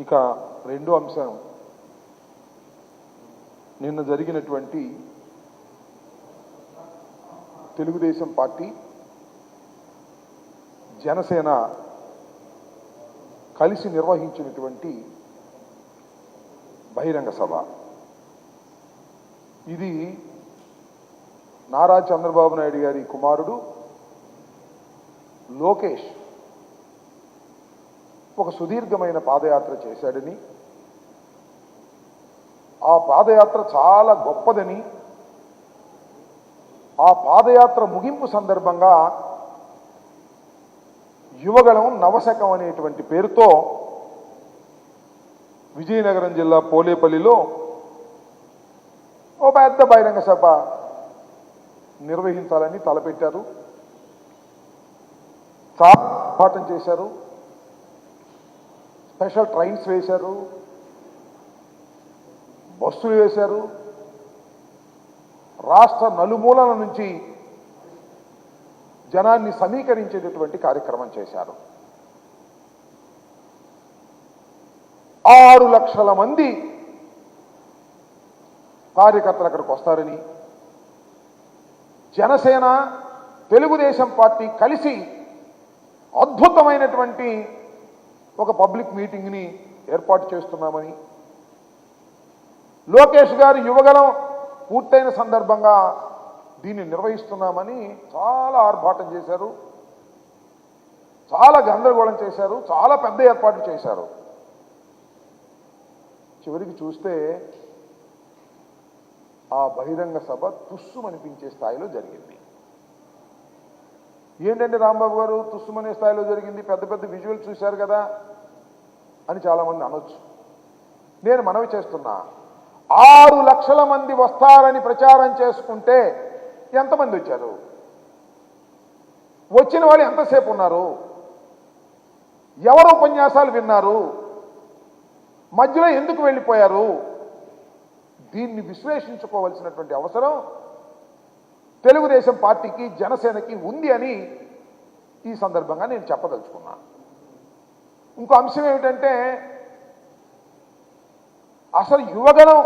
ఇక రెండో అంశం నిన్న జరిగినటువంటి తెలుగుదేశం పార్టీ జనసేన కలిసి నిర్వహించినటువంటి బహిరంగ సభ. ఇది నారా చంద్రబాబు నాయుడు గారి కుమారుడు లోకేష్ ఒక సుదీర్ఘమైన పాదయాత్ర చేశాడని, ఆ పాదయాత్ర చాలా గొప్పదని, ఆ పాదయాత్ర ముగింపు సందర్భంగా యువగళం నవశకం అనేటువంటి పేరుతో విజయనగరం జిల్లా పోలేపల్లిలో ఓ పెద్ద బహిరంగ సభ నిర్వహించాలని తలపెట్టారు. చాలా పాఠం చేశారు, స్పెషల్ ట్రైన్స్ వేశారు, బస్సులు వేశారు, రాష్ట్ర నలుమూలల నుంచి జనాన్ని సమీకరించేటటువంటి కార్యక్రమం చేశారు. 6 లక్షల మంది కార్యకర్తలు అక్కడికి వస్తారని, జనసేన తెలుగుదేశం పార్టీ కలిసి అద్భుతమైనటువంటి ఒక పబ్లిక్ మీటింగ్ని ఏర్పాటు చేస్తున్నామని, లోకేష్ గారు యువగలం పూర్తయిన సందర్భంగా దీన్ని నిర్వహిస్తున్నామని చాలా ఆర్భాటం చేశారు, చాలా గందరగోళం చేశారు, చాలా పెద్ద ఏర్పాట్లు చేశారు. చివరికి చూస్తే ఆ బహిరంగ సభ తుస్సుమనిపించే స్థాయిలో జరిగింది. ఏంటంటే రాంబాబు గారు తుస్సుమనే స్థాయిలో జరిగింది, పెద్ద పెద్ద విజువల్స్ చూశారు కదా అని చాలామంది అనొచ్చు. నేను మనవి చేస్తున్నా, 6 లక్షల మంది వస్తారని ప్రచారం చేసుకుంటే ఎంతమంది వచ్చారు? వచ్చిన వాళ్ళు ఎంతసేపు ఉన్నారు? ఎవరు ఉపన్యాసాలు విన్నారు? మధ్యలో ఎందుకు వెళ్ళిపోయారు? దీన్ని విశ్లేషించుకోవాల్సినటువంటి అవసరం తెలుగుదేశం పార్టీకి జనసేనకి ఉంది అని ఈ సందర్భంగా నేను చెప్పదలుచుకున్నా. ఇంకో అంశం ఏమిటంటే, అసలు యువగణం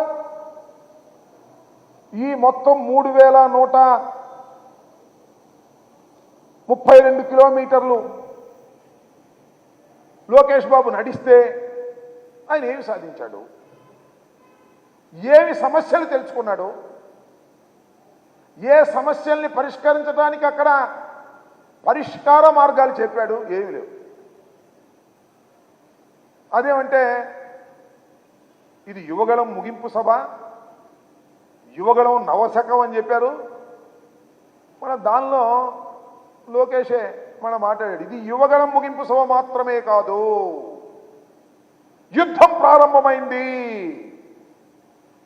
ఈ మొత్తం 3132 కిలోమీటర్లు లోకేష్ బాబు నడిస్తే ఆయన ఏమి సాధించాడు? ఏమి సమస్యలు తెలుసుకున్నాడు? ఏ సమస్యల్ని పరిష్కరించడానికి అక్కడ పరిష్కార మార్గాలు చెప్పాడు? ఏమి లేవు. అదేమంటే ఇది యువగళం ముగింపు సభ, యువగళం నవశకం అని చెప్పారు. మన దానిలో లోకేషే మనం మాట్లాడాడు, ఇది యువగళం ముగింపు సభ మాత్రమే కాదు, యుద్ధం ప్రారంభమైంది,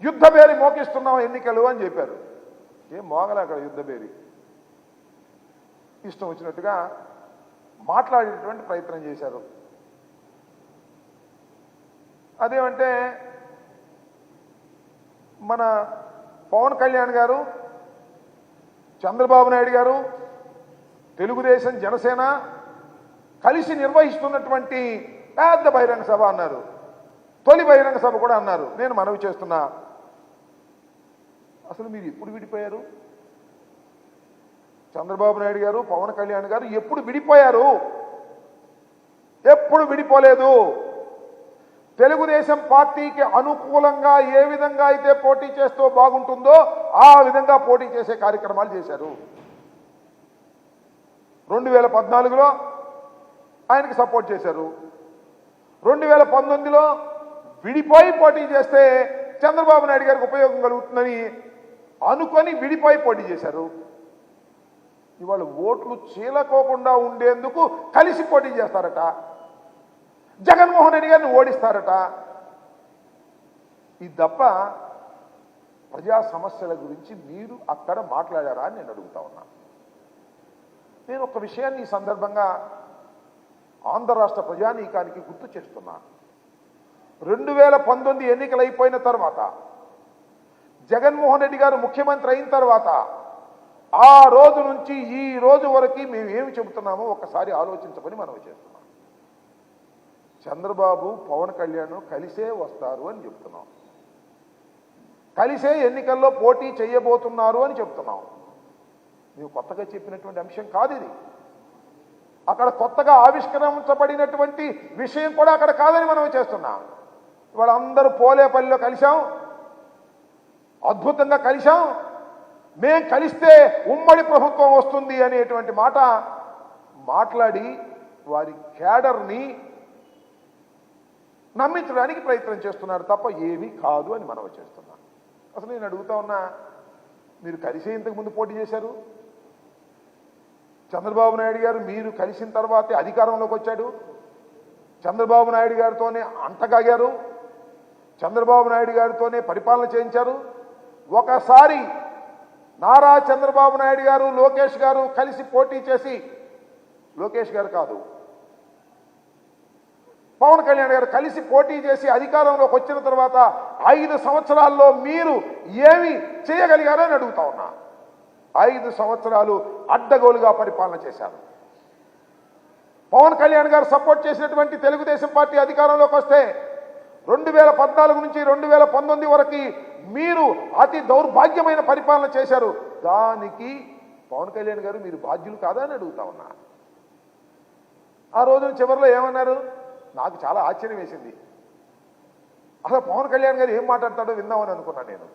యుద్ధ బేరి మోకిస్తున్నాం ఎన్నికలు అని చెప్పారు. ఏం మోగలే అక్కడ యుద్ధ బేరి. ఇష్టం వచ్చినట్టుగా మాట్లాడేటువంటి ప్రయత్నం చేశారు. అదేమంటే మన పవన్ కళ్యాణ్ గారు, చంద్రబాబు నాయుడు గారు, తెలుగుదేశం జనసేన కలిసి నిర్వహిస్తున్నటువంటి పెద్ద బహిరంగ సభ అన్నారు. తొలి బహిరంగ సభ కూడా అన్నారు. నేను మనవి చేస్తున్నా, అసలు మీరు ఎప్పుడు విడిపోయారు? చంద్రబాబు నాయుడు గారు, పవన్ కళ్యాణ్ గారు ఎప్పుడు విడిపోయారు? ఎప్పుడు విడిపోలేదు. తెలుగుదేశం పార్టీకి అనుకూలంగా ఏ విధంగా అయితే పోటీ చేస్తూ బాగుంటుందో ఆ విధంగా పోటీ చేసే కార్యక్రమాలు చేశారు. 2014లో ఆయనకి సపోర్ట్ చేశారు. 2019లో విడిపోయి పోటీ చేస్తే చంద్రబాబు నాయుడు గారికి ఉపయోగం కలుగుతుందని అనుకొని విడిపోయి పోటీ చేశారు. ఇవాళ ఓట్లు చీలకోకుండా ఉండేందుకు కలిసి పోటీ చేస్తారట, జగన్మోహన్ రెడ్డి గారిని ఓడిస్తారట. ఇది తప్ప ప్రజా సమస్యల గురించి మీరు అక్కడ మాట్లాడారా అని నేను అడుగుతా ఉన్నా. నేను ఒక విషయాన్ని ఈ సందర్భంగా ఆంధ్ర రాష్ట్ర ప్రజానీకానికి గుర్తు చేస్తున్నా. 2019 ఎన్నికలు అయిపోయిన తర్వాత, జగన్మోహన్ రెడ్డి గారు ముఖ్యమంత్రి అయిన తర్వాత ఆ రోజు నుంచి ఈ రోజు వరకు మేము ఏమి చెబుతున్నామో ఒకసారి ఆలోచించమని మనం చేస్తున్నాం. చంద్రబాబు పవన్ కళ్యాణ్ కలిసే వస్తారు అని చెప్తున్నాం, కలిసే ఎన్నికల్లో పోటీ చేయబోతున్నారు అని చెప్తున్నాం. మేము కొత్తగా చెప్పినటువంటి అంశం కాదు ఇది. అక్కడ కొత్తగా ఆవిష్కరించబడినటువంటి విషయం కూడా అక్కడ కాదని మనం చేస్తున్నాం. ఇవాళ అందరూ పోలేపల్లిలో కలిశాం, అద్భుతంగా కలిశాం, మేం కలిస్తే ఉమ్మడి ప్రభుత్వం వస్తుంది అనేటువంటి మాట మాట్లాడి వారి క్యాడర్ని నమ్మించడానికి ప్రయత్నం చేస్తున్నారు తప్ప ఏమీ కాదు అని మనం చేస్తున్నాం. అసలు నేను అడుగుతా ఉన్నా, మీరు కలిసే ఇంతకు ముందు పోటీ చేశారు. చంద్రబాబు నాయుడు గారు మీరు కలిసిన తర్వాతే అధికారంలోకి వచ్చాడు. చంద్రబాబు నాయుడు గారితోనే అంటగాగారు, చంద్రబాబు నాయుడు గారితోనే పరిపాలన చేయించారు. ఒకసారి నారా చంద్రబాబు నాయుడు గారు లోకేష్ గారు కలిసి పోటీ చేసి, లోకేష్ గారు కాదు పవన్ కళ్యాణ్ గారు కలిసి పోటీ చేసి అధికారంలోకి వచ్చిన తర్వాత 5 సంవత్సరాల్లో మీరు ఏమి చేయగలిగారని అడుగుతా ఉన్నా. 5 సంవత్సరాలు అడ్డగోలుగా పరిపాలన చేశారు. పవన్ కళ్యాణ్ గారు సపోర్ట్ చేసినటువంటి తెలుగుదేశం పార్టీ అధికారంలోకి వస్తే 2014 నుంచి 2019 వరకు మీరు అతి దౌర్భాగ్యమైన పరిపాలన చేశారు. దానికి పవన్ కళ్యాణ్ గారు మీరు బాధ్యులు కాదా అని అడుగుతా ఉన్నా. ఆ రోజున చివరిలో ఏమన్నారు, నాకు చాలా ఆశ్చర్యం వేసింది. అసలు పవన్ కళ్యాణ్ గారు ఏం మాట్లాడతాడో విందామని అనుకున్నాను నేను.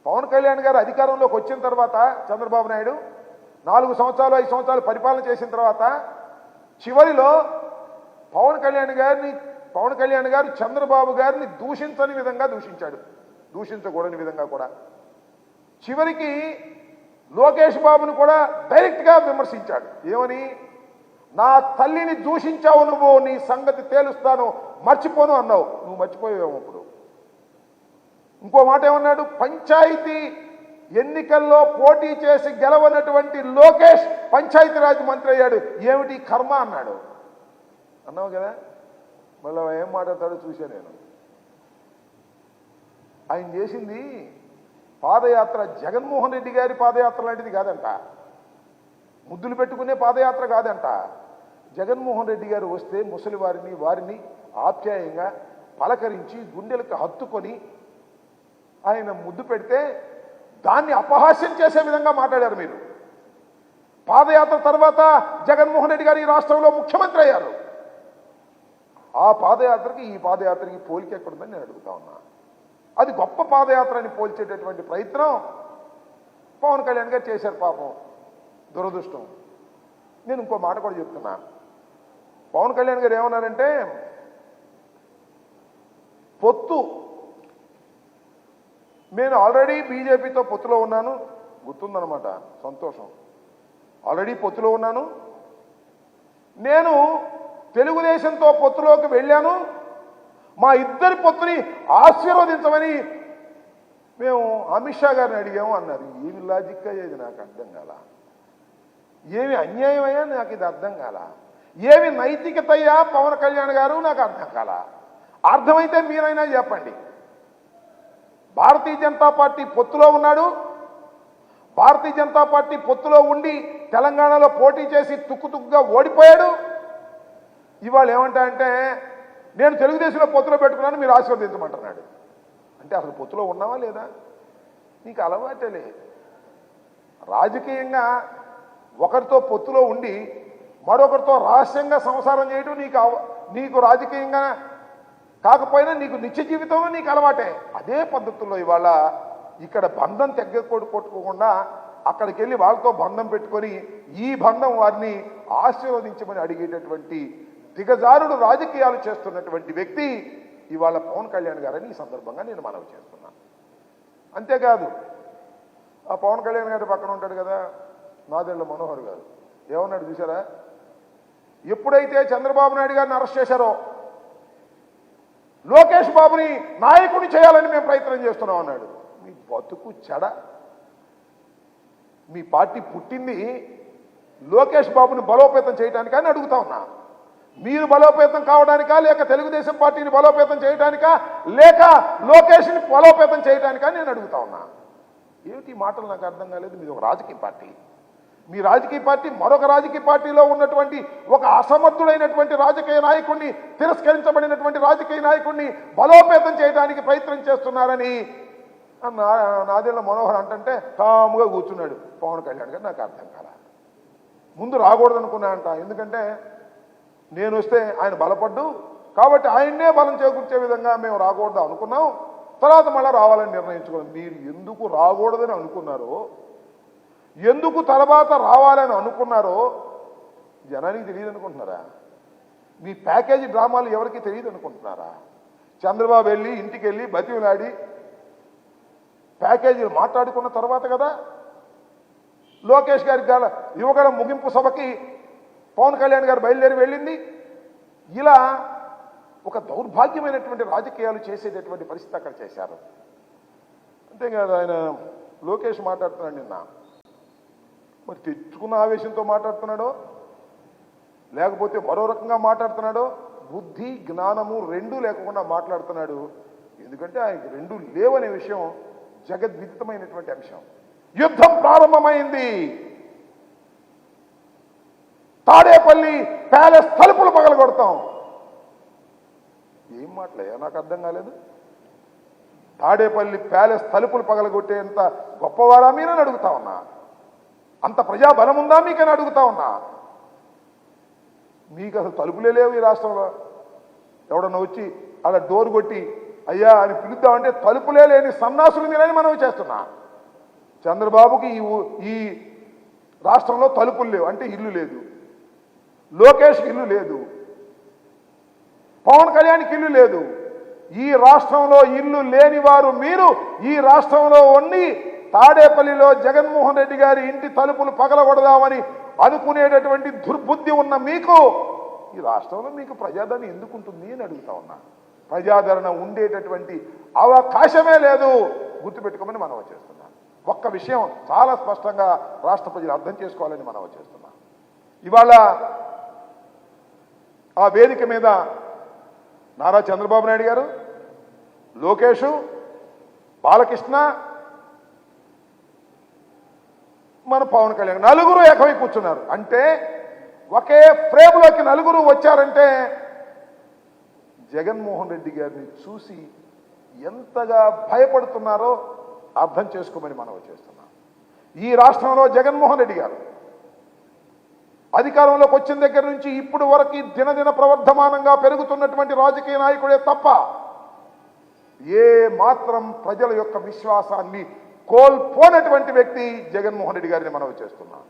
పవన్ కళ్యాణ్ గారు అధికారంలోకి వచ్చిన తర్వాత చంద్రబాబు నాయుడు 4 సంవత్సరాలు 5 సంవత్సరాలు పరిపాలన చేసిన తర్వాత చివరిలో పవన్ కళ్యాణ్ గారు చంద్రబాబు గారిని దూషించని విధంగా దూషించాడు, దూషించకూడని విధంగా కూడా. చివరికి లోకేష్ బాబును కూడా డైరెక్ట్గా విమర్శించాడు. ఏమని, నా తల్లిని దూషించావు నువ్వు, నీ సంగతి తేలుస్తాను, మర్చిపోను అన్నావు. నువ్వు మర్చిపోయావు. ఇప్పుడు ఇంకో మాట ఏమన్నాడు, పంచాయతీ ఎన్నికల్లో పోటీ చేసి గెలవనటువంటి లోకేష్ పంచాయతీరాజ్ మంత్రి అయ్యాడు, ఏమిటి కర్మ అన్నాడు. అన్నావు కదా, మళ్ళీ ఏం మాట్లాడతాడో చూసా నేను. ఆయన చేసింది పాదయాత్ర జగన్మోహన్ రెడ్డి గారి పాదయాత్ర లాంటిది కాదంట, ముద్దులు పెట్టుకునే పాదయాత్ర కాదంట. జగన్మోహన్ రెడ్డి గారు వస్తే ముసలి వారిని ఆప్యాయంగా పలకరించి గుండెలకు హత్తుకొని ఆయన ముద్దు పెడితే దాన్ని అపహాస్యం చేసే విధంగా మాట్లాడారు మీరు. పాదయాత్ర తర్వాత జగన్మోహన్ రెడ్డి గారు ఈ రాష్ట్రంలో ముఖ్యమంత్రి అయ్యారు. ఆ పాదయాత్రకి ఈ పాదయాత్రకి పోలిక ఎక్కడుందని నేను అడుగుతా ఉన్నా. అది గొప్ప పాదయాత్రని పోల్చేటటువంటి ప్రయత్నం పవన్ కళ్యాణ్ గారు చేశారు. పాపం దురదృష్టం. నేను ఇంకో మాట కూడా చెప్తున్నా. పవన్ కళ్యాణ్ గారు ఏమన్నారంటే, పొత్తు, నేను ఆల్రెడీ బీజేపీతో పొత్తులో ఉన్నాను, గుర్తుందనమాట, సంతోషం, ఆల్రెడీ పొత్తులో ఉన్నాను, నేను తెలుగుదేశంతో పొత్తులోకి వెళ్ళాను, మా ఇద్దరి పొత్తుని ఆశీర్వదించమని మేము అమిత్ షా గారిని అడిగాము అన్నారు. ఏమి లాజిక్ అయ్యేది నాకు అర్థం కాల, ఏమి అన్యాయం అయ్యా నాకు ఇది అర్థం కాల, ఏమి నైతికత అయ్యా పవన్ కళ్యాణ్ గారు నాకు అర్థం కాల. అర్థమైతే మీరైనా చెప్పండి. భారతీయ జనతా పార్టీ పొత్తులో ఉన్నాడు, భారతీయ జనతా పార్టీ పొత్తులో ఉండి తెలంగాణలో పోటీ చేసి తుక్కుతుక్కుగా ఓడిపోయాడు. ఇవాళ ఏమంటా అంటే, నేను తెలుగుదేశంలో పొత్తులో పెట్టుకున్నాను, మీరు ఆశీర్వదించమంటున్నాడు. అంటే అసలు పొత్తులో ఉన్నావా లేదా? నీకు అలవాటే లేదు. రాజకీయంగా ఒకరితో పొత్తులో ఉండి మరొకరితో రహస్యంగా సంసారం చేయడం నీకు రాజకీయంగా కాకపోయినా నీకు నిత్య జీవితంలో నీకు అలవాటే. అదే పద్ధతుల్లో ఇవాళ ఇక్కడ బంధం కొట్టుకోకుండా అక్కడికి వెళ్ళి వాళ్ళతో బంధం పెట్టుకొని ఈ బంధం వారిని ఆశీర్వదించమని అడిగేటటువంటి దిగజారుడు రాజకీయాలు చేస్తున్నటువంటి వ్యక్తి ఇవాళ పవన్ కళ్యాణ్ గారని ఈ సందర్భంగా నేను మనవి చేస్తున్నాను. అంతేకాదు, ఆ పవన్ కళ్యాణ్ గారి పక్కన ఉంటాడు కదా నాదెళ్ల మనోహర్ గారు, ఏమన్నాడు చూసారా? ఎప్పుడైతే చంద్రబాబు నాయుడు గారిని అరెస్ట్ చేశారో లోకేష్ బాబుని నాయకుడిని చేయాలని మేము ప్రయత్నం చేస్తున్నాం అన్నాడు. మీ బతుకు చెడ. మీ పార్టీ పుట్టింది లోకేష్ బాబుని బలోపేతం చేయడానికా అని అడుగుతా ఉన్నా. మీరు బలోపేతం కావడానికా, లేక తెలుగుదేశం పార్టీని బలోపేతం చేయడానికా, లేక లోకేష్ని బలోపేతం చేయడానికా నేను అడుగుతా ఉన్నా. ఏమిటి మాటలు నాకు అర్థం కాలేదు. మీది ఒక రాజకీయ పార్టీ, మీ రాజకీయ పార్టీ మరొక రాజకీయ పార్టీలో ఉన్నటువంటి ఒక అసమర్థుడైనటువంటి రాజకీయ నాయకుడిని, తిరస్కరించబడినటువంటి రాజకీయ నాయకుడిని బలోపేతం చేయడానికి ప్రయత్నం చేస్తున్నారని నాదెళ్ల మనోహర్ అంటే కాముగా కూర్చున్నాడు పవన్ కళ్యాణ్ గారు. నాకు అర్థం కాల. ముందు రాకూడదు అనుకున్నా అంట. ఎందుకంటే నేను వస్తే ఆయన బలపడ్డు కాబట్టి ఆయన్నే బలం చేకూర్చే విధంగా మేము రాకూడదు అనుకున్నాం. తర్వాత మళ్ళీ రావాలని నిర్ణయించుకోండి. మీరు ఎందుకు రాకూడదని అనుకున్నారో, ఎందుకు తర్వాత రావాలని అనుకున్నారో జనానికి తెలియదు అనుకుంటున్నారా? మీ ప్యాకేజీ డ్రామాలు ఎవరికి తెలియదు అనుకుంటున్నారా? చంద్రబాబు వెళ్ళి ఇంటికి వెళ్ళి బతిమలాడి ప్యాకేజీలు మాట్లాడుకున్న తర్వాత కదా లోకేష్ గారికి యువగళం ముగింపు సభకి పవన్ కళ్యాణ్ గారు బయలుదేరి వెళ్ళింది. ఇలా ఒక దౌర్భాగ్యమైనటువంటి రాజకీయాలు చేసేటటువంటి పరిస్థితి అక్కడ చేశారు. అంతేకాదు ఆయన లోకేష్ మాట్లాడుతున్నాడు నిన్న. మరి తెచ్చుకున్న ఆవేశంతో మాట్లాడుతున్నాడో లేకపోతే మరో రకంగా మాట్లాడుతున్నాడో, బుద్ధి జ్ఞానము రెండూ లేకుండా మాట్లాడుతున్నాడు. ఎందుకంటే ఆయనకి రెండూ లేవనే విషయం జగద్విదితమైనటువంటి అంశం. యుద్ధం ప్రారంభమైంది. తాడేపల్లి ప్యాలెస్ తలుపులు పగలగొడతాం. ఏం మాటలయ్యా, నాకు అర్థం కాలేదు. తాడేపల్లి ప్యాలెస్ తలుపులు పగలగొట్టేంత గొప్పవారా మీరని అడుగుతా ఉన్నా. అంత ప్రజాబలం ఉందా మీకని అడుగుతా ఉన్నా. మీకు అసలు తలుపులే లేవు ఈ రాష్ట్రంలో. ఎవడన్నా వచ్చి అలా డోర్ కొట్టి అయ్యా అని పిలుద్దామంటే తలుపులే లేని సన్నాసులు మీరని మనం చేస్తున్నా. చంద్రబాబుకి ఈ రాష్ట్రంలో తలుపులు లేవు అంటే ఇల్లు లేదు, లోకేష్కి ఇల్లు లేదు, పవన్ కళ్యాణ్కి ఇల్లు లేదు. ఈ రాష్ట్రంలో ఇల్లు లేని వారు మీరు. ఈ రాష్ట్రంలో ఉండి తాడేపల్లిలో జగన్మోహన్ రెడ్డి గారి ఇంటి తలుపులు పగలగొడదామని అనుకునేటటువంటి దుర్బుద్ధి ఉన్న మీకు ఈ రాష్ట్రంలో మీకు ప్రజాదరణ ఎందుకు ఉంటుంది అని అడుగుతా ఉన్నా. ప్రజాదరణ ఉండేటటువంటి అవకాశమే లేదు. గుర్తుపెట్టుకోమని మనవి చేస్తున్నాను. ఒక్క విషయం చాలా స్పష్టంగా రాష్ట్ర ప్రజలు అర్థం చేసుకోవాలని మనవి చేస్తున్నాను. ఇవాళ ఆ వేదిక మీద నారా చంద్రబాబు నాయుడు గారు, లోకేష్, బాలకృష్ణ, మన పవన్ కళ్యాణ్ నలుగురు ఏకమై కూర్చున్నారు. అంటే ఒకే ఫ్రేమ్లోకి నలుగురు వచ్చారంటే జగన్మోహన్ రెడ్డి గారిని చూసి ఎంతగా భయపడుతున్నారో అర్థం చేసుకోమని మనవి చేస్తున్నాం. ఈ రాష్ట్రంలో జగన్మోహన్ రెడ్డి గారు అధికారంలోకి వచ్చిన దగ్గర నుంచి ఇప్పుడు వరకు దినదిన ప్రవర్ధమానంగా పెరుగుతున్నటువంటి రాజకీయ నాయకుడే తప్ప ఏ మాత్రం ప్రజల యొక్క విశ్వాసాన్ని కోల్పోనటువంటి వ్యక్తి జగన్మోహన్ రెడ్డి గారిని మనవి చేస్తున్నాం.